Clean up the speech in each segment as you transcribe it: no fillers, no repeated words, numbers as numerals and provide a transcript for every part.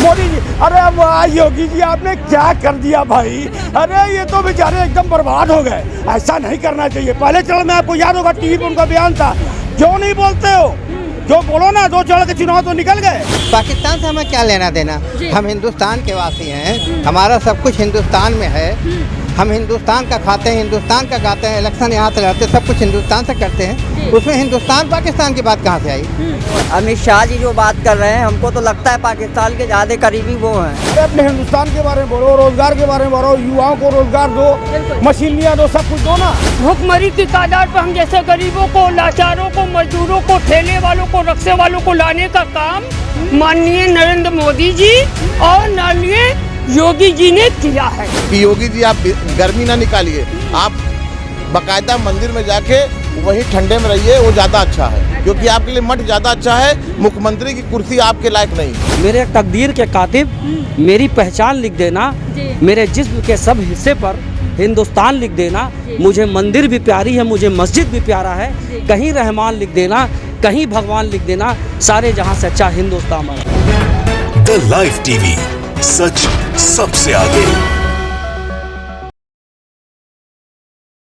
मोदी जी, अरे वाह योगी जी आपने क्या कर दिया भाई। अरे ये तो बेचारे एकदम बर्बाद हो गए। ऐसा नहीं करना चाहिए। पहले चरण में आपको याद होगा टीवी पर उनका बयान था, क्यों नहीं बोलते हो, जो बोलो ना, 2 चरण के चुनाव तो निकल गए। पाकिस्तान से हमें क्या लेना देना, हम हिंदुस्तान के वासी हैं, हमारा सब कुछ हिंदुस्तान में है, हम हिंदुस्तान का खाते हैं, हिंदुस्तान का गाते हैं, इलेक्शन यहाँ से लड़ते, सब कुछ हिंदुस्तान से करते हैं, उसमें हिंदुस्तान पाकिस्तान की बात कहाँ से आई। अमित शाह जी जो बात कर रहे हैं, हमको तो लगता है पाकिस्तान के ज़्यादा करीबी वो हैं। अरे अपने हिंदुस्तान के बारे में बोलो, रोजगार के बारे में बोलो, युवाओं को रोजगार दो, मशीनियाँ दो, सब कुछ दो ना। भुखमरी की तादाद पर हम जैसे गरीबों को, लाचारों को, मजदूरों को, ठेले वालों को, रिक्शे वालों को लाने का काम माननीय नरेंद्र मोदी जी और माननीय योगी जी ने किया है। कि योगी जी आप गर्मी ना निकालिए, आप बाकायदा मंदिर में जाके वहीं ठंडे में रहिए, वो ज़्यादा अच्छा है, क्योंकि आपके लिए मठ ज़्यादा अच्छा है, मुख्यमंत्री की कुर्सी आपके लायक नहीं। मेरे तकदीर के कातिब मेरी पहचान लिख देना, मेरे जिस्म के सब हिस्से पर हिंदुस्तान लिख देना, मुझे मंदिर भी प्यारी है, मुझे मस्जिद भी प्यारा है, कहीं रहमान लिख देना, कहीं भगवान लिख देना, सारे जहां से अच्छा हिंदुस्तान है। द लाइव टीवी, सच सबसे आगे।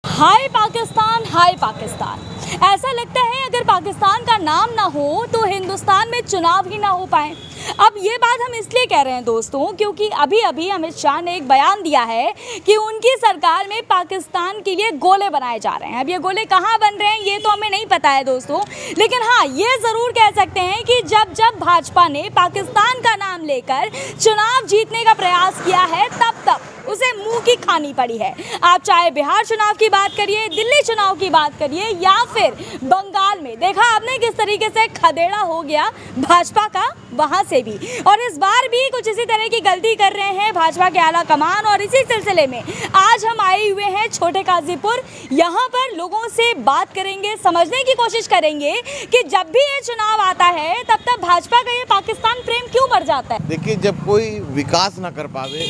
हाय पाकिस्तान, हाय पाकिस्तान। ऐसा लगता है अगर पाकिस्तान का नाम ना हो तो हिंदुस्तान में चुनाव ही ना हो पाए। अब ये बात हम इसलिए कह रहे हैं दोस्तों, क्योंकि अभी अभी अमित शाह ने एक बयान दिया है कि उनकी सरकार में पाकिस्तान के लिए गोले बनाए जा रहे हैं। अब ये गोले कहाँ बन रहे हैं ये तो हमें नहीं पता है दोस्तों, लेकिन हाँ ये ज़रूर कह सकते हैं कि जब जब भाजपा ने पाकिस्तान का नाम लेकर चुनाव जीतने का प्रयास किया है, तब उसे मुंह की खानी पड़ी है। आप चाहे बिहार चुनाव की बात करिए, दिल्ली चुनाव की बात करिए, या फिर बंगाल में देखा आपने किस तरीके से खदेड़ा हो गया भाजपा का, वहां से भी। और इस बार भी कुछ इसी तरह की गलती कर रहे हैं भाजपा के आला कमान। और इसी सिलसिले में आज हम आए हुए हैं छोटे काजीपुर। यहाँ पर लोगों से बात करेंगे, समझने की कोशिश करेंगे कि जब भी ये चुनाव आता है तब भाजपा का ये पाकिस्तान प्रेम क्यों बढ़ जाता है। देखिए, जब कोई विकास ना कर पावे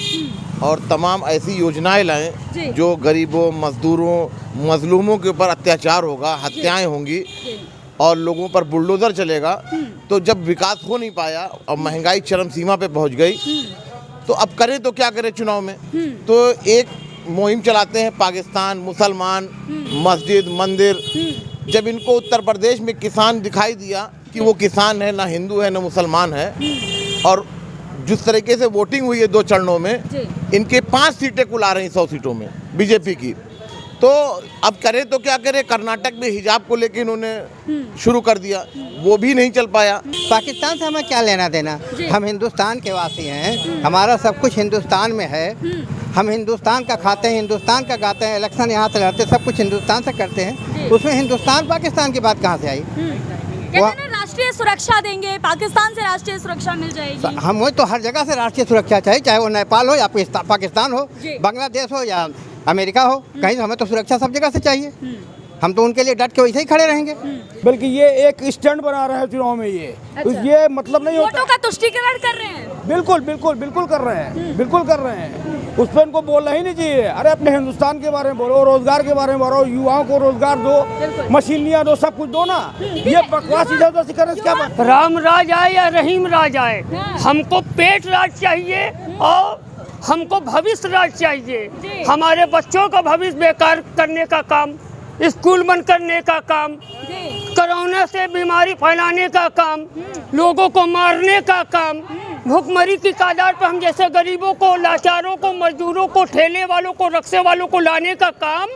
और तमाम ऐसी योजनाएं लाएं जो गरीबों, मजदूरों, मजलूमों के ऊपर अत्याचार होगा, हत्याएं होंगी और लोगों पर बुलडोजर चलेगा, तो जब विकास हो नहीं पाया और महंगाई चरम सीमा पे पहुंच गई, तो अब करें तो क्या करें चुनाव में। तो एक मुहिम चलाते हैं पाकिस्तान, मुसलमान, मस्जिद, मंदिर। जब इनको उत्तर प्रदेश में किसान दिखाई दिया कि वो किसान है, ना हिंदू है ना मुसलमान है, और जिस तरीके से वोटिंग हुई है 2 चरणों में, इनके 5 सीटें कुल आ रही 100 सीटों में बीजेपी की, तो अब करें तो क्या करें। कर्नाटक में हिजाब को लेकर इन्होंने शुरू कर दिया, वो भी नहीं चल पाया। पाकिस्तान से हमें क्या लेना देना, हम हिंदुस्तान के वासी हैं, हमारा सब कुछ हिंदुस्तान में है, हम हिंदुस्तान का खाते हैं, हिंदुस्तान का गाते हैं, इलेक्शन यहाँ से लड़ते, सब कुछ हिंदुस्तान से करते हैं, उसमें हिंदुस्तान पाकिस्तान की बात कहाँ से आई। राष्ट्रीय सुरक्षा देंगे, पाकिस्तान से राष्ट्रीय सुरक्षा मिल जाएगी। हमें तो हर जगह से राष्ट्रीय सुरक्षा चाहिए, चाहे वो नेपाल हो या पाकिस्तान हो, बांग्लादेश हो या अमेरिका हो, कहीं हमें तो सुरक्षा सब जगह से चाहिए। हम तो उनके लिए डट के वैसे ही खड़े रहेंगे। बल्कि ये एक स्टैंड बना रहे हैं चुनाव में, ये मतलब नहीं होता। वोटों का तुष्टीकरण कर रहे हैं। बिल्कुल बिल्कुल बिल्कुल कर रहे हैं, बिल्कुल कर रहे हैं। उस पर इनको बोलना ही नहीं चाहिए। अरे अपने हिंदुस्तान के बारे में बोलो, रोजगार के बारे में बोलो, युवाओं को रोजगार दो, मशीनियाँ दो, सब कुछ दो ना। ये बकवास इधर उधर करने से क्या बात। राम राज आए या रहीम राज आए, हमको पेट राज चाहिए और हमको भविष्य राज चाहिए। हमारे बच्चों का भविष्य बेकार करने का काम, स्कूल बंद करने का काम, कोरोना से बीमारी फैलाने का काम, लोगों को मारने का काम, भुखमरी की तादाद पर हम जैसे गरीबों को, लाचारों को, मजदूरों को, ठेले वालों को, रिक्शे वालों को लाने का काम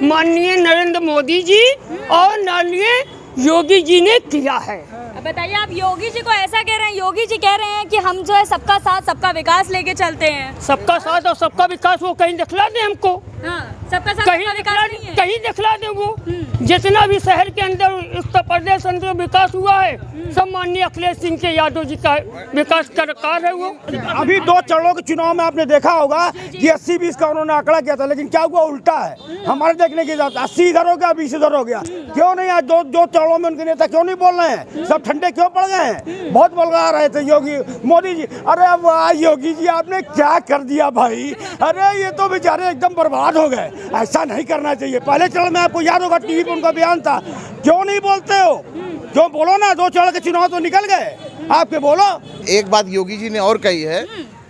माननीय नरेंद्र मोदी जी और माननीय योगी जी ने किया है। बताइए, आप योगी जी को ऐसा कह रहे हैं, योगी जी कह रहे हैं कि हम जो है सबका साथ सबका विकास लेके चलते हैं। सबका साथ और सबका विकास वो कहीं दिखला दे हमको। सबका साथ कहीं दिखला दे वो। जितना भी शहर के अंदर उत्तर प्रदेश अंदर विकास हुआ है, सब माननीय अखिलेश सिंह के यादव जी का विकास का कार है वो। अभी 2 चरणों के चुनाव में आपने देखा होगा कि 80-20 का उन्होंने आंकड़ा किया था, लेकिन क्या हुआ, उल्टा है। हमारे देखने की 80 इधर हो गया, 20 इधर हो गया। क्यों नहीं आज 2 चरणों में उनके नेता क्यों नहीं बोल रहे हैं, सब ठंडे क्यों पड़ गए हैं। बहुत बलगा रहे थे योगी मोदी जी। अरे वाह योगी जी आपने क्या कर दिया भाई। अरे ये तो बेचारे एकदम बर्बाद हो गए। ऐसा नहीं करना चाहिए। पहले चरण में आपको याद होगा टीवी पर उनका बयान था, क्यों नहीं बोलते हो, जो बोलो ना, 2 चरण के चुनाव तो निकल गए। आपके बोलो। एक बात योगी जी ने और कही है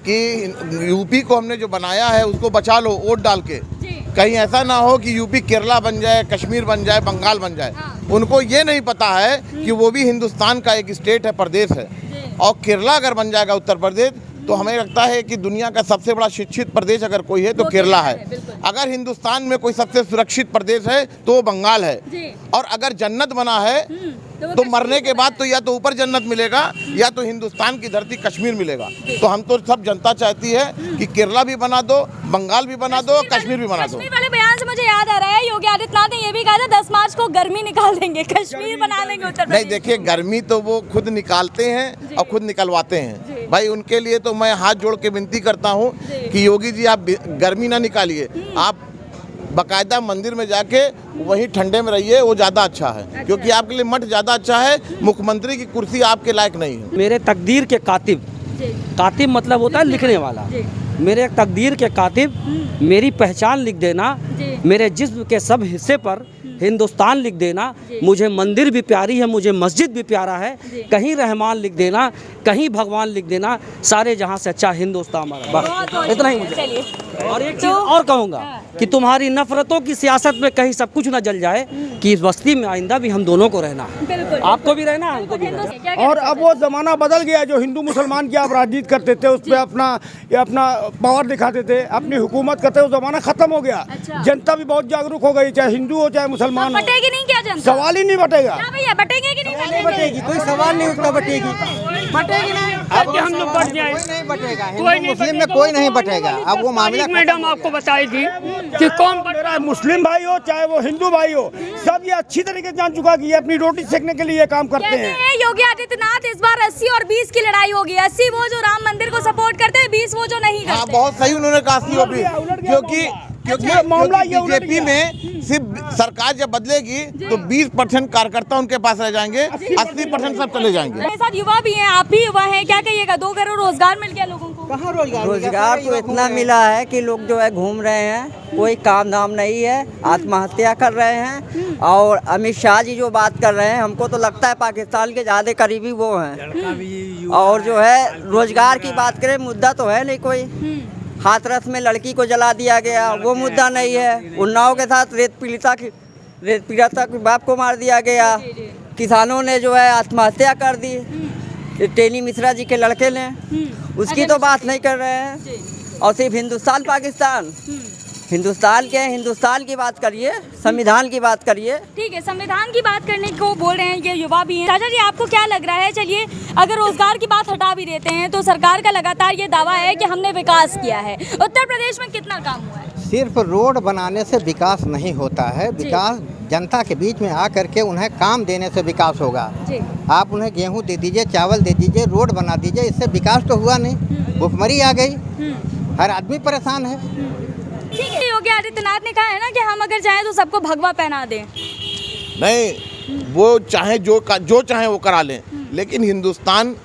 कि यूपी को हमने जो बनाया है उसको बचा लो वोट डाल के। कहीं ऐसा ना हो कि यूपी केरला बन जाए, कश्मीर बन जाए, बंगाल बन जाए। उनको ये नहीं पता है कि वो भी हिंदुस्तान का एक स्टेट है, प्रदेश है। और केरला अगर बन जाएगा उत्तर प्रदेश, तो हमें लगता है कि दुनिया का सबसे बड़ा शिक्षित प्रदेश अगर कोई है तो केरला है। अगर हिंदुस्तान में कोई सबसे सुरक्षित प्रदेश है तो बंगाल है। और अगर जन्नत बना है तो मरने के बाद तो या तो ऊपर जन्नत मिलेगा या तो हिंदुस्तान की धरती कश्मीर मिलेगा। तो हम तो सब जनता चाहती है कि केरला भी बना दो, बंगाल भी बना दो, कश्मीर भी बना दो। कश्मीर वाले बयान से मुझे याद आ रहा है, योगी आदित्यनाथ ने ये भी कहा था 10 मार्च को गर्मी निकाल देंगे, कश्मीर बना लेंगे उत्तर प्रदेश। नहीं, देखिए, गर्मी तो वो खुद निकालते हैं और खुद निकलवाते हैं भाई। उनके लिए तो मैं हाथ जोड़ के विनती करता हूँ कि योगी जी आप गर्मी ना निकालिए, आप बाकायदा मंदिर में जाके वहीं ठंडे में रहिए, वो ज़्यादा अच्छा है। क्योंकि आपके लिए मठ ज़्यादा अच्छा है, मुख्यमंत्री की कुर्सी आपके लायक नहीं है। मेरे तकदीर के कातिब, कातिब मतलब होता है लिखने वाला। मेरे तकदीर के कातिब मेरी पहचान लिख देना, मेरे जिस्म के सब हिस्से पर हिंदुस्तान लिख देना। मुझे मंदिर भी प्यारी है, मुझे मस्जिद भी प्यारा है। कहीं रहमान लिख देना, कहीं भगवान लिख देना, सारे जहां से अच्छा हिंदुस्तान हमारा। बस इतना ही मुझे। और एक चीज़ और कहूँगा कि तुम्हारी नफरतों की सियासत में कहीं सब कुछ न जल जाए, कि इस बस्ती में आइंदा भी हम दोनों को रहना है, आपको भी रहना है, हमको भी रहना है। और अब वो जमाना बदल गया, जो हिंदू मुसलमान की आप राजनीति करते थे, उस पर अपना पावर दिखाते थे, अपनी हुकूमत करते, वो जमाना खत्म हो गया। जनता भी बहुत जागरूक हो गई, चाहे हिंदू हो चाहे मुसलमान हो। बटेगी नहीं क्या जनता? सवाल ही नहीं बटेगा। भैया बटेगी कि नहीं बटेगी, कोई सवाल नहीं उठता, बटेगी नहीं। अब हम लोग बढ़ जाए, कोई नहीं बटेगा, कोई हिंदू मुस्लिम में कोई नहीं बटेगा। अब वो मामला मैडम आपको बताएगी कि कौन मेरा मुस्लिम भाई हो चाहे वो हिंदू भाई हो, सब ये अच्छी तरीके से जान चुका कि ये अपनी रोटी सेकने के लिए ये काम करते हैं। योगी आदित्यनाथ इस बार 80 और 20 की लड़ाई होगी। 80 वो जो राम मंदिर को सपोर्ट करते हैं, 20 वो जो नहीं हाँ, करते। बहुत सही उन्होंने कहा क्योंकि बीजेपी में सिर्फ सरकार जब बदलेगी तो 20% कार्यकर्ता उनके पास रह जाएंगे, 80% सब चले जाएंगे। मेरे साथ युवा भी हैं, आप भी युवा हैं, क्या कहिएगा? 2 करोड़ रोजगार मिल गया लोगों को। कहाँ रोजगार? रोजगार तो इतना मिला है कि लोग जो है घूम रहे हैं, कोई काम धाम नहीं है, आत्महत्या कर रहे हैं। और अमित शाह जी जो बात कर रहे हैं, हमको तो लगता है पाकिस्तान के ज़्यादा करीबी वो हैं। और जो है रोजगार की बात करें, मुद्दा तो है नहीं कोई। हाथरस में लड़की को जला दिया गया, वो मुद्दा नहीं है। उन्नाव के साथ रेत पीड़िता के बाप को मार दिया गया। किसानों ने जो है आत्महत्या कर दी, टेनी मिश्रा जी के लड़के ने, उसकी तो बात नहीं कर रहे हैं। और सिर्फ हिंदुस्तान पाकिस्तान, हिंदुस्तान के हिंदुस्तान की बात करिए, संविधान की बात करिए। ठीक है, संविधान की बात करने को बोल रहे हैं ये युवा भी हैं। चाचा जी, आपको क्या लग रहा है? चलिए, अगर रोजगार की बात हटा भी देते हैं तो सरकार का लगातार ये दावा है कि हमने विकास किया है। उत्तर प्रदेश में कितना काम हुआ है? सिर्फ रोड बनाने से विकास नहीं होता है। विकास जनता के बीच में आकर के उन्हें काम देने से विकास होगा। आप उन्हें गेहूं दे दीजिए, चावल दे दीजिए, रोड बना दीजिए, इससे विकास तो हुआ नहीं। भुखमरी आ गई, हर आदमी परेशान है। ठीक है, योगी आदित्यनाथ ने कहा है ना कि हम अगर चाहें तो सबको भगवा पहना दें। नहीं, वो चाहे जो चाहे वो करा लें, लेकिन हिंदुस्तान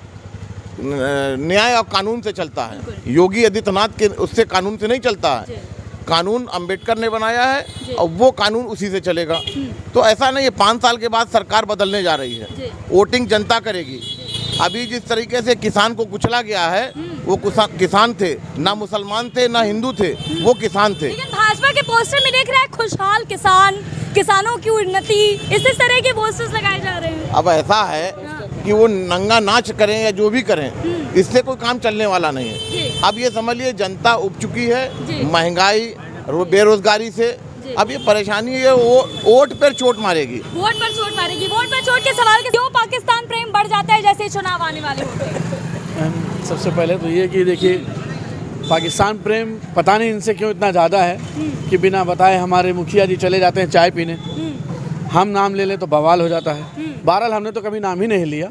न्याय और कानून से चलता है। योगी आदित्यनाथ के उससे कानून से नहीं चलता है। कानून अंबेडकर ने बनाया है और वो कानून उसी से चलेगा। तो ऐसा नहीं है 5 साल के बाद सरकार बदलने जा रही है, वोटिंग जनता करेगी। अभी जिस तरीके से किसान को कुचला गया है, वो किसान थे, ना मुसलमान थे ना हिंदू थे, वो किसान थे। लेकिन भाजपा के पोस्टर में देख रहे हैं खुशहाल किसान, किसानों की उन्नति, इस तरह के पोस्टर्स लगाए जा रहे हैं। अब ऐसा है कि वो नंगा नाच करें या जो भी करें, इससे कोई काम चलने वाला नहीं है। अब ये समझ लिए जनता उब चुकी है महंगाई और बेरोजगारी से। अब ये परेशानी है, वो वोट पर चोट मारेगी। वोट पर चोट मारेगी। वोट पर चोट के सवाल के क्यों पाकिस्तान प्रेम बढ़ जाता है जैसे चुनाव आने वाले होते हैं? सबसे पहले तो ये कि देखिए, पाकिस्तान प्रेम पता नहीं इनसे क्यों इतना ज़्यादा है कि बिना बताए हमारे मुखिया जी चले जाते हैं चाय पीने, हम नाम ले लें तो बवाल हो जाता है। बहरहाल हमने तो कभी नाम ही नहीं लिया,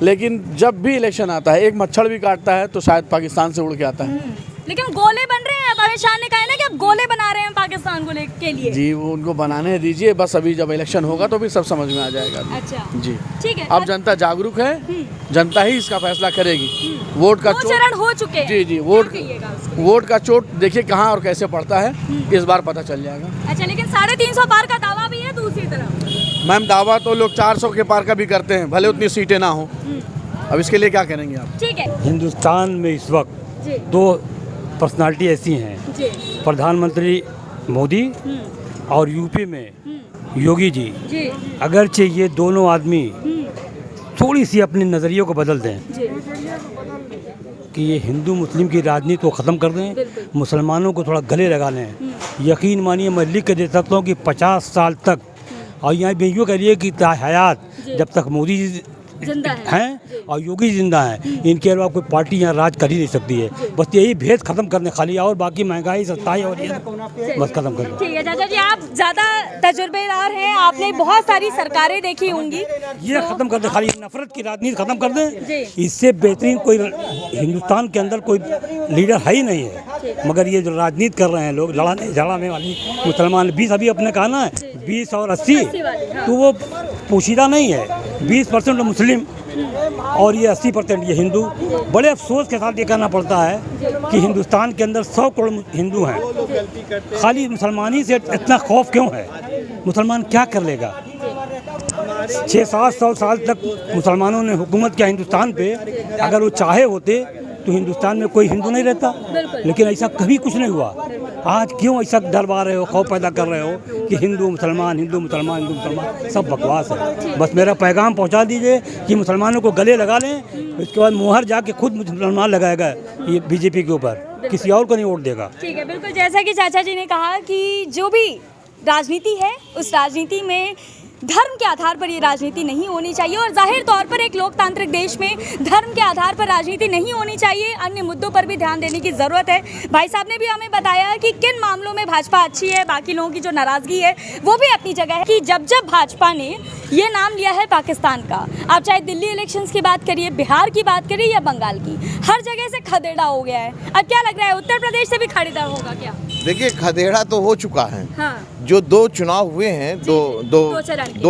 लेकिन जब भी इलेक्शन आता है, एक मच्छर भी काटता है तो शायद पाकिस्तान से उड़ के आता है। लेकिन गोले बन रहे हैं। अब अमित शाह ने कहा है ना कि अब गोले बना रहे हैं पाकिस्तान को के लिए। जी, वो उनको बनाने दीजिए, बस अभी जब इलेक्शन होगा तो भी सब समझ में आ जाएगा। अच्छा जी, ठीक है। अब जनता जागरूक है, जनता ही इसका फैसला करेगी। वोट का चरण हो चुके हैं। जी, वोट का चोट देखिए कहाँ और कैसे पड़ता है, इस बार पता चल जाएगा। अच्छा, लेकिन 350 पार का दावा भी है दूसरी तरफ। मैम, दावा तो लोग 400 के पार का भी करते हैं, भले उतनी सीटें ना हो। अब इसके लिए क्या करेंगे आप? ठीक है हिंदुस्तान में इस वक्त जी दो पर्सनालिटी ऐसी हैं, जी प्रधानमंत्री मोदी और यूपी में योगी जी। जी अगरचे ये दोनों आदमी थोड़ी सी अपने नज़रियों को बदल दें जी कि ये हिंदू मुस्लिम की राजनीति को ख़त्म कर दें, मुसलमानों को थोड़ा गले लगा लें। यकीन मानिए मैं लिख के दे सकता हूँ कि 50 साल तक, और यहाँ भी यूँ करिए कि हयात जब तक मोदी जी जिंदा हैं और योगी जी जिंदा हैं, इनके अलावा कोई पार्टी यहाँ राज कर ही नहीं सकती है। बस यही भेद खत्म करने खाली, और बाकी महंगाई सस्ताई और ये बस खत्म करना। ठीक है चाचा जी, आप ज़्यादा तजुर्बेदार हैं, आपने बहुत सारी सरकारें देखी होंगी। ये खत्म कर दे, खाली नफरत की राजनीति खत्म कर जी। दें। इससे बेहतरीन कोई हिंदुस्तान के अंदर कोई लीडर है ही नहीं है। मगर ये जो राजनीति कर रहे हैं लोग, लड़ाने झड़ाने वाली मुसलमान 20 अभी अपने कहा ना 20 और 80, तो वो पोशीदा नहीं है। 20% मुस्लिम और ये 80% ये हिंदू। बड़े अफसोस के साथ ये कहना पड़ता है कि हिंदुस्तान के अंदर 100 करोड़ हिंदू हैं, खाली मुसलमान ही से इतना खौफ क्यों है? मुसलमान क्या कर लेगा? 600-700 साल तक मुसलमानों ने हुकूमत किया हिंदुस्तान पे। अगर वो चाहे होते तो हिंदुस्तान में कोई हिंदू नहीं रहता, लेकिन ऐसा कभी कुछ नहीं हुआ। आज क्यों ऐसा डरवा रहे हो, खौफ पैदा कर रहे हो कि हिंदू मुसलमान हिंदू मुसलमान हिंदू मुसलमान? सब बकवास है। बस मेरा पैगाम पहुंचा दीजिए कि मुसलमानों को गले लगा लें, इसके बाद मोहर जाके खुद मुसलमान लगाएगा ये बीजेपी के ऊपर, किसी और को नहीं वोट देगा। ठीक है, बिल्कुल जैसा कि चाचा जी ने कहा कि जो भी राजनीति है उस राजनीति में धर्म के आधार पर ये राजनीति नहीं होनी चाहिए, और जाहिर तौर पर एक लोकतांत्रिक देश में धर्म के आधार पर राजनीति नहीं होनी चाहिए। अन्य मुद्दों पर भी ध्यान देने की ज़रूरत है। भाई साहब ने भी हमें बताया कि किन मामलों में भाजपा अच्छी है, बाकी लोगों की जो नाराज़गी है वो भी अपनी जगह है। कि जब जब भाजपा ने ये नाम लिया है पाकिस्तान का, आप चाहे दिल्ली इलेक्शंस की बात करिए, बिहार की बात करिए या बंगाल की, हर जगह से खदेड़ा हो गया है। अब क्या लग रहा है, उत्तर प्रदेश से भी खदेड़ा होगा क्या? देखिए, खदेड़ा तो हो चुका है। हाँ। जो 2 चुनाव हुए हैं, दो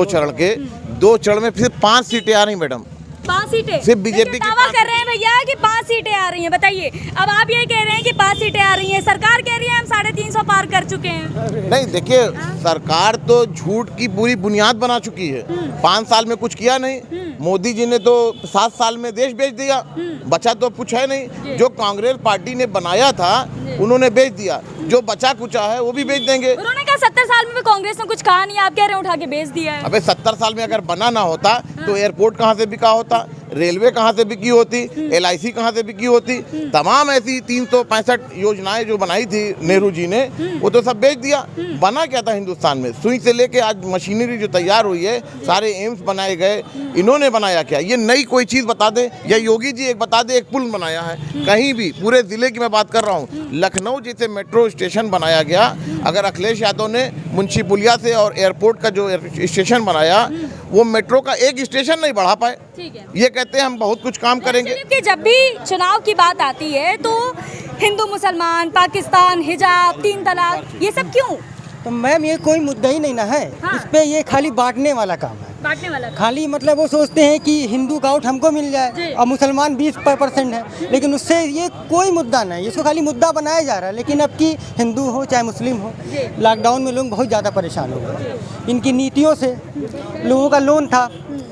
चरण के 2 चरण में फिर 5 सीटें आ रही मैडम। 5 सीटें सिर्फ बीजेपी की दावा कर रहे हैं भैया कि 5 सीटें आ रही हैं। बताइए, अब आप ये कह रहे हैं कि 5 सीटें आ रही हैं, सरकार कह रही है हम 350 पार कर चुके हैं। नहीं, देखिए, सरकार तो झूठ की पूरी बुनियाद बना चुकी है। 5 साल में कुछ किया नहीं। मोदी जी ने तो 7 साल में देश बेच दिया, बचा तो कुछ है नहीं। जो कांग्रेस पार्टी ने बनाया था उन्होंने बेच दिया, जो बचा कुचा है वो भी बेच देंगे। उन्होंने कहा 70 साल में भी कांग्रेस ने कुछ कहा नहीं, आप कह रहे हैं उठा के बेच दिया है। अबे 70 साल में अगर बना ना होता तो एयरपोर्ट कहाँ से बिका होता, रेलवे कहाँ से बिकी होती, LIC कहाँ से बिकी होती? तमाम ऐसी 365 योजनाएं जो बनाई थी नेहरू जी ने, वो तो सब बेच दिया। बना क्या था हिंदुस्तान में? सुई से लेके आज मशीनरी जो तैयार हुई है, सारे एम्स बनाए गए, इन्होंने बनाया क्या? ये नई कोई चीज़ बता दे, या योगी जी एक बता दे एक पुल बनाया है कहीं भी? पूरे ज़िले की मैं बात कर रहा हूँ, लखनऊ जैसे मेट्रो स्टेशन बनाया गया। अगर अखिलेश यादव ने मुंशी पुलिया से और एयरपोर्ट का जो स्टेशन बनाया, वो मेट्रो का एक स्टेशन नहीं बढ़ा पाए। ठीक है, ये कहते हैं हम बहुत कुछ काम करेंगे। कि जब भी चुनाव की बात आती है तो हिंदू मुसलमान, पाकिस्तान, हिजाब, 3 तलाक, ये सब क्यों? तो मैम ये कोई मुद्दा ही नहीं ना है। हाँ। इस पे ये खाली बांटने वाला काम है। बांटने वाला खाली मतलब वो सोचते हैं कि हिंदू का वोट हमको मिल जी। जाए और मुसलमान 20% है, लेकिन उससे ये कोई मुद्दा नहीं, इसको खाली मुद्दा बनाया जा रहा है। लेकिन अब की हिंदू हो चाहे मुस्लिम हो, लॉकडाउन में लोग बहुत ज़्यादा परेशान हो गए इनकी नीतियों से। लोगों का लोन था,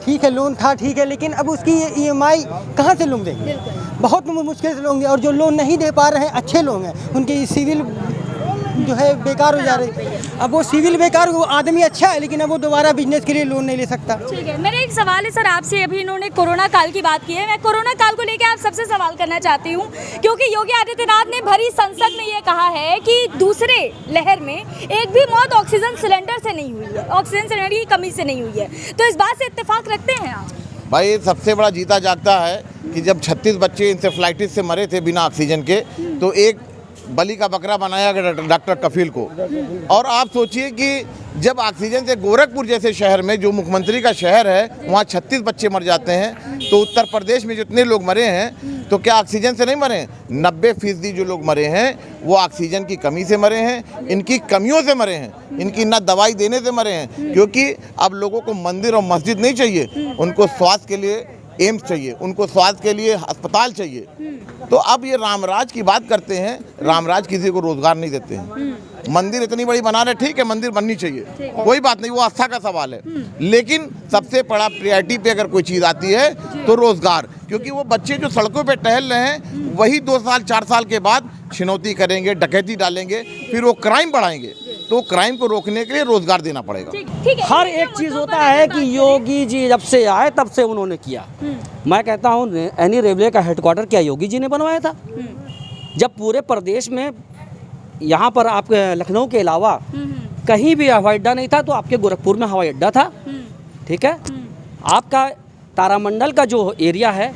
ठीक है, लोन था ठीक है, लेकिन अब उसकी EMI कहाँ से लोग देंगे? बहुत मुश्किल से लोग, और जो लोन नहीं दे पा रहे हैं अच्छे लोग हैं, उनकी सिविल जो है बेकार हो जा रही है। अब वो सिविल बेकार, वो आदमी अच्छा है लेकिन अब वो दोबारा बिजनेस के लिए लोन नहीं ले सकता। ठीक है, मेरा एक सवाल है सर आपसे। अभी इन्होंने कोरोना काल की बात की है, मैं कोरोना काल को लेकर आप सबसे सवाल करना चाहती हूँ, क्योंकि योगी आदित्यनाथ ने भरी संसद में ये कहा है कि दूसरे लहर में एक भी मौत ऑक्सीजन सिलेंडर से नहीं हुई है, ऑक्सीजन सिलेंडर की कमी से नहीं हुई है। तो इस बात से इत्तेफाक रखते हैं आप? भाई, सबसे बड़ा जीता जागता है कि जब 36 बच्चे इंसेफ्लाइटिस से मरे थे बिना ऑक्सीजन के, तो एक बलि का बकरा बनाया गया डॉक्टर कफील को। और आप सोचिए कि जब ऑक्सीजन से गोरखपुर जैसे शहर में, जो मुख्यमंत्री का शहर है, वहाँ 36 बच्चे मर जाते हैं, तो उत्तर प्रदेश में जितने लोग मरे हैं तो क्या ऑक्सीजन से नहीं मरे हैं? 90% जो लोग मरे हैं वो ऑक्सीजन की कमी से मरे हैं, इनकी कमियों से मरे हैं, इनकी ना दवाई देने से मरे हैं। क्योंकि अब लोगों को मंदिर और मस्जिद नहीं चाहिए, उनको स्वास्थ्य के लिए एम्स चाहिए, उनको स्वास्थ्य के लिए अस्पताल चाहिए। तो अब ये रामराज की बात करते हैं, रामराज किसी को रोजगार नहीं देते हैं। मंदिर इतनी बड़ी बना रहे, ठीक है, मंदिर बननी चाहिए, कोई बात नहीं, वो आस्था का सवाल है। लेकिन सबसे बड़ा प्रायोरिटी पे अगर कोई चीज़ आती है तो रोजगार, क्योंकि वो बच्चे जो सड़कों पे टहल रहे हैं वही 2 साल 4 साल के बाद छिनौती करेंगे, डकैती डालेंगे, फिर वो क्राइम बढ़ाएंगे। तो क्राइम को रोकने के लिए रोजगार देना पड़ेगा। ठीक है, हर एक चीज होता है कि योगी जी जब से आए तब से उन्होंने किया। मैं कहता हूँ एनी रेलवे का हेडक्वार्टर क्या योगी जी ने बनवाया था? जब पूरे प्रदेश में यहाँ पर आप लखनऊ के अलावा कहीं भी हवाई अड्डा नहीं था, तो आपके गोरखपुर में हवाई अड्डा था। ठीक है, आपका तारामंडल का जो एरिया है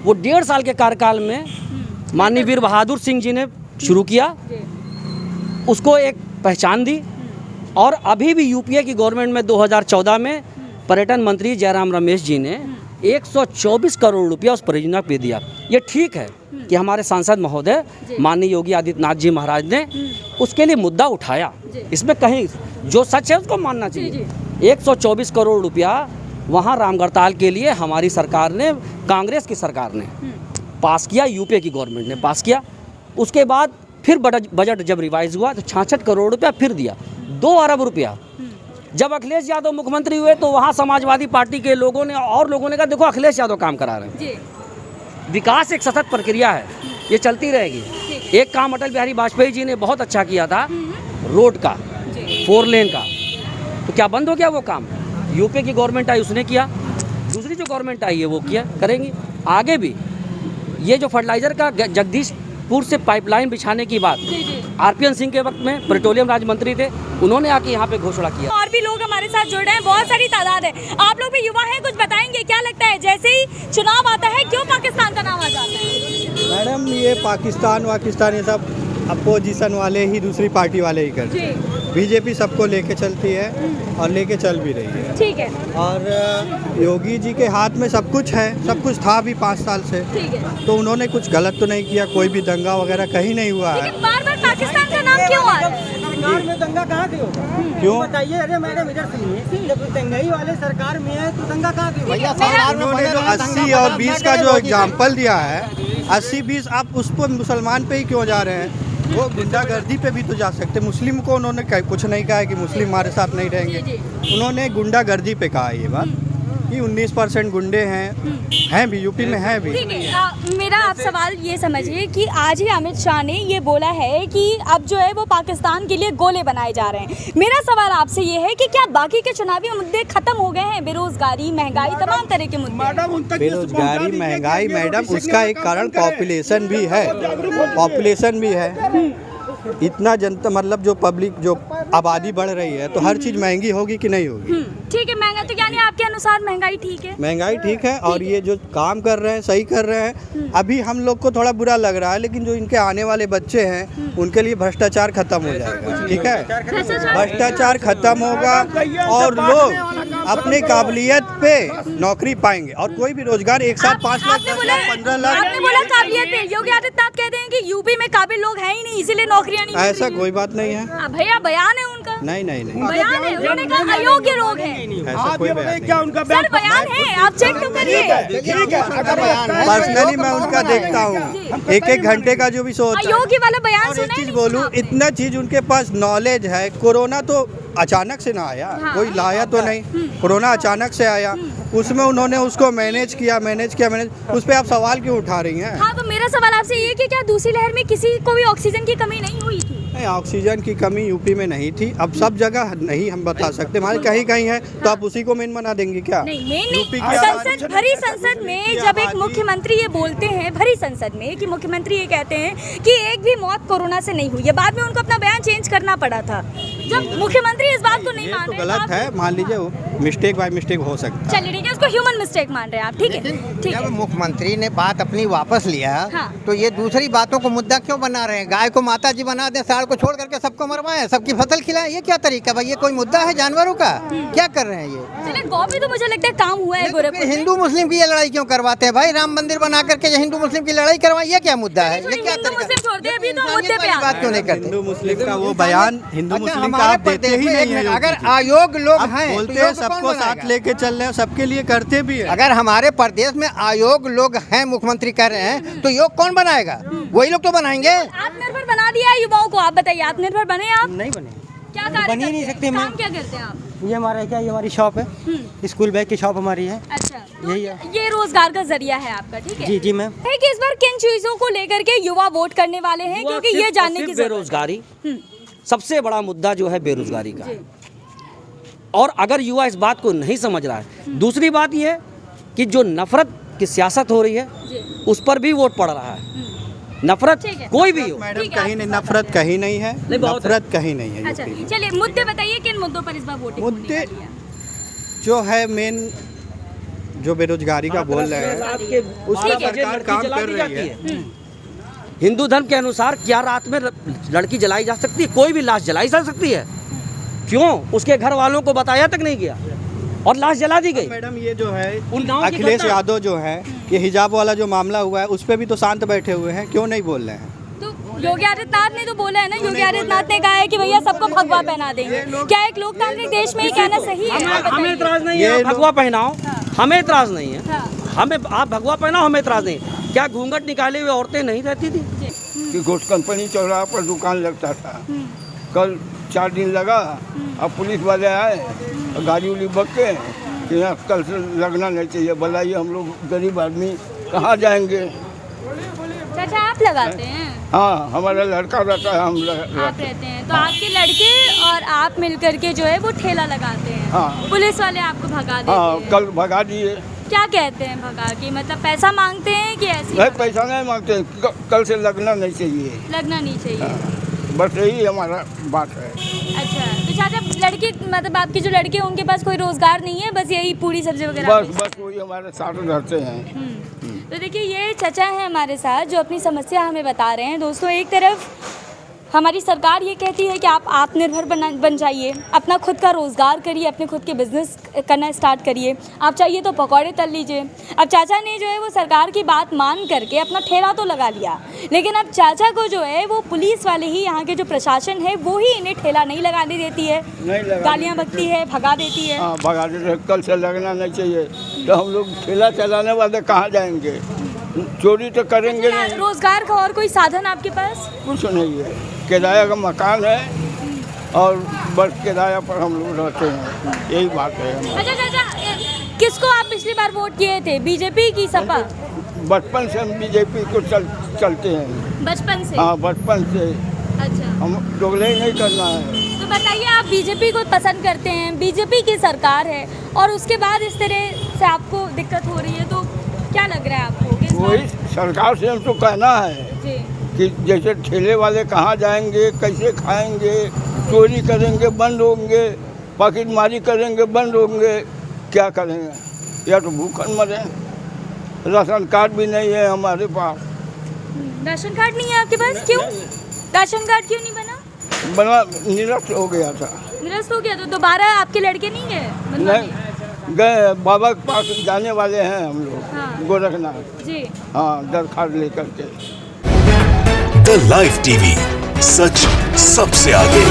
वो 1.5 साल के कार्यकाल में माननीय वीर बहादुर सिंह जी ने शुरू किया, उसको एक पहचान दी। और अभी भी यूपीए की गवर्नमेंट में 2014 में पर्यटन मंत्री जयराम रमेश जी ने 124 करोड़ रुपया उस परियोजना पे दिया। ये ठीक है कि हमारे सांसद महोदय माननीय योगी आदित्यनाथ जी महाराज ने उसके लिए मुद्दा उठाया, इसमें कहीं जो सच है उसको मानना चाहिए। 124 करोड़ रुपया वहाँ रामगढ़ताल के लिए हमारी सरकार ने, कांग्रेस की सरकार ने पास किया, यूपीए की गवर्नमेंट ने पास किया। उसके बाद फिर बजट जब रिवाइज हुआ तो 66 करोड़ रुपया फिर दिया, 2 अरब रुपया। जब अखिलेश यादव मुख्यमंत्री हुए तो वहाँ समाजवादी पार्टी के लोगों ने और लोगों ने कहा देखो अखिलेश यादव काम करा रहे हैं। विकास एक सतत प्रक्रिया है, ये चलती रहेगी। एक काम अटल बिहारी वाजपेयी जी ने बहुत अच्छा किया था, रोड का, 4 लेन का, तो क्या बंद हो गया वो काम? यूपी की गवर्नमेंट आई उसने किया, दूसरी जो गवर्नमेंट आई है वो किया, करेंगी आगे भी। ये जो फर्टिलाइजर का जगदीशपुर से पाइपलाइन बिछाने की बात आरपीएन सिंह के वक्त में पेट्रोलियम राज्य मंत्री थे, उन्होंने आके यहाँ पे घोषणा किया। और भी लोग हमारे साथ जुड़ रहे हैं, बहुत सारी तादाद है। आप लोग भी युवा हैं, कुछ बताएंगे क्या लगता है जैसे ही चुनाव आता है क्यों पाकिस्तान का नाम आ जाता है? मैडम ये पाकिस्तान ये सब अपोजिशन वाले ही, दूसरी पार्टी वाले ही करते हैं। बीजेपी सबको लेके चलती है और लेके चल भी रही है। ठीक है। और योगी जी के हाथ में सब कुछ है, सब कुछ था भी 5 साल से। ठीक है। तो उन्होंने कुछ गलत तो नहीं किया, कोई भी दंगा वगैरह कहीं नहीं हुआ है। बार बार पाकिस्तान का नाम क्यों आ रहा है? सरकार में दंगा कहाँ से होगा? क्यों बताइए? अरे मैडम इधर सुनिए, जब दंगाई वाले सरकार में है तो दंगा कहाँ से होगा? उन्होंने जो 80 और 20 का जो एग्जाम्पल दिया है, 80-20, आप उस पर मुसलमान पे ही क्यों जा रहे हैं? वो गुंडागर्दी पे भी तो जा सकते। मुस्लिम को उन्होंने कुछ नहीं कहा है कि मुस्लिम हमारे साथ नहीं रहेंगे। उन्होंने गुंडागर्दी पे कहा ये बात कि 19% गुंडे हैं भी, यूपी में हैं भी। ठीक है, मेरा आप सवाल ये समझिए कि आज ही अमित शाह ने ये बोला है कि अब जो है वो पाकिस्तान के लिए गोले बनाए जा रहे हैं। मेरा सवाल आपसे ये है कि क्या बाकी के चुनावी मुद्दे खत्म हो गए हैं? बेरोजगारी, महंगाई, तमाम तरह के मुद्दे। बेरोजगारी, महंगाई मैडम, उसका एक कारण पॉपुलेशन भी है। पॉपुलेशन भी है, इतना जनता, मतलब जो पब्लिक, जो आबादी बढ़ रही है तो हर चीज़ महंगी होगी कि नहीं होगी? ठीक है, महंगा तो यानी आपके अनुसार महंगाई ठीक है? महंगाई ठीक है, और ये जो काम कर रहे हैं सही कर रहे हैं। अभी हम लोग को थोड़ा बुरा लग रहा है, लेकिन जो इनके आने वाले बच्चे हैं उनके लिए भ्रष्टाचार खत्म हो जाएगा। ठीक है, भ्रष्टाचार खत्म होगा और लोग अपने काबिलियत पे नौकरी पाएंगे। और कोई भी रोजगार एक साथ 5 लाख, 10 लाख, 15 लाख। आपने बोला काबिलियत पे, योगी आदित्यनाथ कहते हैं कि यूपी में काबिल लोग हैं ही नहीं, इसीलिए नौकरियां नहीं। ऐसा कोई बात नहीं है भैया, बयान है उनका। नहीं, बयान है, उन्होंने कहा अयोग्य लोग हैं। ऐसा कोई बयान नहीं। सर बयान है, आप चेक तो करिए। पर्सनली मैं उनका देखता हूँ, 1-1 घंटे का जो भी शो होता है। अयोग्य वाला बयान सुना? एक चीज बोलूँ, इतना चीज उनके पास नॉलेज है। कोरोना तो अचानक से ना आया, कोई लाया तो नहीं, कोरोना अचानक से आया, उसमें उन्होंने उसको मैनेज किया। उस पर आप सवाल क्यों उठा रही हैं? हाँ, तो मेरा सवाल आपसे ये कि क्या दूसरी लहर में किसी को भी ऑक्सीजन की कमी नहीं हुई थी? नहीं, ऑक्सीजन की कमी यूपी में नहीं थी। अब सब जगह नहीं हम बता सकते, हमारे कहीं कहीं है तो आप उसी को मेन बना देंगे क्या? नहीं, भरी संसद में जब एक मुख्यमंत्री ये बोलते हैं, भरी संसद में कि मुख्यमंत्री ये कहते हैं कि एक भी मौत कोरोना से नहीं हुई है, बाद में उनको अपना बयान चेंज करना पड़ा था जब मुख्यमंत्री इस बात को नहीं मान रहे। गलत है, मान लीजिए वो मिस्टेक बाय मिस्टेक हो सकता है। चलिए ठीक है, उसको ह्यूमन मिस्टेक मान रहे हैं आप। ठीक है, ठीक है। जब मुख्यमंत्री ने बात अपनी वापस लिया तो ये दूसरी बातों को मुद्दा क्यों बना रहे हैं? गाय को माता जी बना दें, साड़ को छोड़ करके सबको मरवाएं, सबकी फसल खिलाएं, ये क्या तरीका भाई? ये कोई मुद्दा है जानवरों का? क्या कर रहे हैं ये? चलिए, कॉपी तो मुझे लगता है काम हुआ है गोरखपुर में। हिंदू मुस्लिम की ये लड़ाई क्यों करवाते हैं भाई? राम मंदिर बना करके हिंदू मुस्लिम की लड़ाई करवाएं, ये क्या मुद्दा है? ये क्या तरीका? अभी तो मुद्दे पे बात क्यों नहीं करते? हिंदू मुस्लिम का वो बयान, हिंदू मुस्लिम का आप देते ही नहीं है। अगर आयोग लोग हैं बोलते हैं सब सबको साथ लेके चल रहे हैं, सबके लिए करते भी है। अगर हमारे प्रदेश में आयोग लोग हैं, मुख्यमंत्री कर रहे हैं, तो योग कौन बनाएगा? वही लोग तो बनाएंगे। आत्मनिर्भर बना दिया है युवाओं को, आप बताइए आत्मनिर्भर बने आप? नहीं बने, क्या कार्य बन ही करते नहीं हैं? सकते। मैं काम क्या करते हैं आप? ये हमारा क्या, ये हमारी शॉप है, स्कूल बैग की शॉप हमारी है। अच्छा, यही है। ये रोजगार का जरिया है आपका, ठीक है? जी जी मैम। है कि इस बार किन चीजों को लेकर के युवा वोट करने वाले हैं, क्योंकि ये जानने की जरूरत है। बेरोजगारी सबसे बड़ा मुद्दा जो है बेरोजगारी का है। और अगर युवा इस बात को नहीं समझ रहा है, दूसरी बात यह है कि जो नफरत की सियासत हो रही है उस पर भी वोट पड़ रहा है। नफरत कोई भी हो, मैडम कहीं नहीं, नफरत कहीं नहीं है, नफरत कहीं नहीं है। अच्छा चलिए, मुद्दे बताइए किन मुद्दों पर इस बार वोटिंग मुद्दे जो है मेन, जो बेरोजगारी का बोल रहे हैं, उस पर सरकार काम कर रही है। हिंदू धर्म के अनुसार क्या रात में लड़की जलाई जा सकती है? कोई भी लाश जलाई जा सकती है? क्यों? उसके घर वालों को बताया तक नहीं गया और लाश जला दी गई। मैडम ये जो है उन गाँव की अखिलेश घटना- यादव जो है, ये हिजाब वाला जो मामला हुआ है उस पर भी तो शांत बैठे हुए हैं, क्यों नहीं बोल रहे हैं? तो योगी आदित्यनाथ ने तो बोला है ना, योगी आदित्यनाथ ने कहा है कि भैया सबको भगवा पहना देंगे। क्या एक लोकतांत्रिक देश में ये कहना सही है? आप हमें बताइए। इतराज नहीं है, आप भगवा पहनाओ, हमें इतराज नहीं है। हाँ। हमें आप भगवा पहनाओ, हमें इतराज नहीं। क्या घूंघट निकाले हुए औरतें नहीं रहती थी? कि घोष कंपनी चौराहा पर दुकान लगता था, कल 4 दिन लगा, अब पुलिस वाले आए, गाड़ी उड़ी बक के कि यहाँ कल से लगना नहीं चाहिए। बताइए हम लोग गरीब आदमी कहाँ जाएंगे? चाचा आप लगाते हैं? हाँ, हमारा लड़का रहता है, हम आप रहते हैं, तो आपके लड़के और आप मिलकर के जो है वो ठेला लगाते हैं। हाँ। पुलिस वाले आपको भगा देते हाँ, हैं। कल भगा दिए। क्या कहते हैं भगा के? मतलब पैसा मांगते हैं कि ऐसी? नहीं, पैसा नहीं मांगते, कल से लगना नहीं चाहिए, लगना नहीं चाहिए। बस यही हमारा बात है। अच्छा, तो चाचा लड़के, मतलब आपके जो लड़के हैं उनके पास कोई रोजगार नहीं है, बस यही पूरी सब्जी वगैरह? बस वही हमारे साथ रहते हैं। तो देखिए ये चाचा हैं हमारे साथ जो अपनी समस्या हमें बता रहे हैं। दोस्तों, एक तरफ हमारी सरकार ये कहती है कि आप आत्मनिर्भर बन जाइए, अपना खुद का रोज़गार करिए, अपने खुद के बिजनेस करना स्टार्ट करिए, आप चाहिए तो पकौड़े तल लीजिए। अब चाचा ने जो है वो सरकार की बात मान करके अपना ठेला तो लगा लिया, लेकिन अब चाचा को जो है वो पुलिस वाले ही, यहाँ के जो प्रशासन है वो ही इन्हें ठेला नहीं लगाने देती है, गालियाँ बकती है, भगा देती है। हाँ, भगा देते, कल से लगना नहीं चाहिए। तो हम लोग ठेला चलाने वाले कहाँ जाएंगे? चोरी तो करेंगे नहीं। रोजगार का और कोई साधन आपके पास? कुछ नहीं है, किराया का मकान है और बस किराया पर हम लोग रहते हैं, यही बात है। अच्छा चाचा, किसको आप पिछली बार वोट किए थे, बीजेपी की सपा? बचपन से हम बीजेपी को चलते हैं। बचपन से? हाँ, बचपन से। अच्छा, हम दोगले नहीं करना है। तो बताइए, आप बीजेपी को पसंद करते हैं, बीजेपी की सरकार है और उसके बाद इस तरह से आपको दिक्कत हो रही है, तो क्या लग रहा है आपको? वही सरकार से हमको कहना है जी। कि जैसे ठेले वाले कहाँ जाएंगे, कैसे खाएंगे, चोरी करेंगे बंद होंगे, पॉकेटमारी करेंगे बंद होंगे, क्या करेंगे? या तो भूखन मरे। राशन कार्ड भी नहीं है हमारे पास। राशन कार्ड नहीं है आपके पास? क्यों राशन कार्ड क्यों नहीं बना? बना, निरस्त हो गया था। निरस्त हो गया, तो दोबारा आपके लड़के नहीं गए बनवाने? नहीं गए, बाबा के पास जाने वाले हैं हम लोग। हाँ। गोरखनाथ जी। हाँ, दरखास्त लेकर के। द लाइव टीवी, सच सबसे आगे।